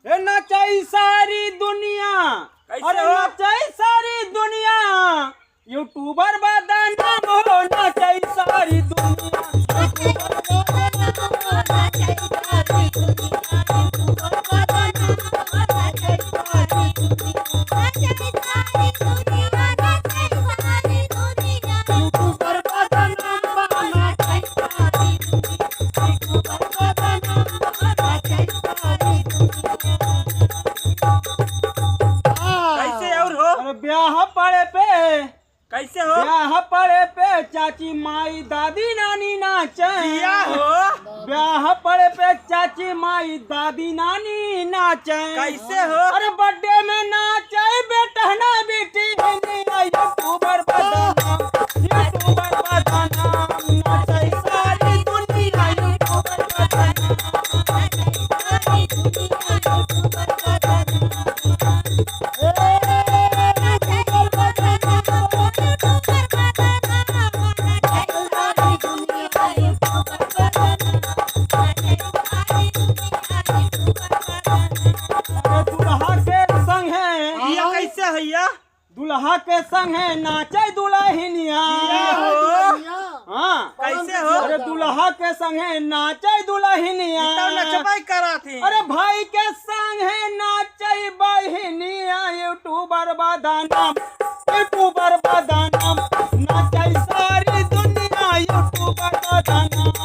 ए नचाई सारी दुनिया, अरे नचाई सारी दुनिया, यूट्यूबर बदनाम हो नचाई सारी दुनिया। ब्याह पड़े पे कैसे हो? ब्याह पड़े पे चाची माई दादी नानी नाचे हो। ब्याह पड़े पे चाची माई दादी नानी नाचे कैसे हो? अरे बर्थडे में नाचे बेटा ना बेटी यूट्यूबर बदनाम, यूट्यूबर बदनाम, नाचे सारी दुनिया यूट्यूबर दुल्हा के संग है नाचे दुल्हनिया। हाँ कैसे हो? अरे दुल्हा के संग है नाचे दुल्हनिया। नचबाई करा थी। अरे भाई के संग है नाचे बहनिया यूट्यूबर बदनाम, यूट्यूबर बदनाम, नाचे सारी दुनिया यूट्यूबर बदनाम।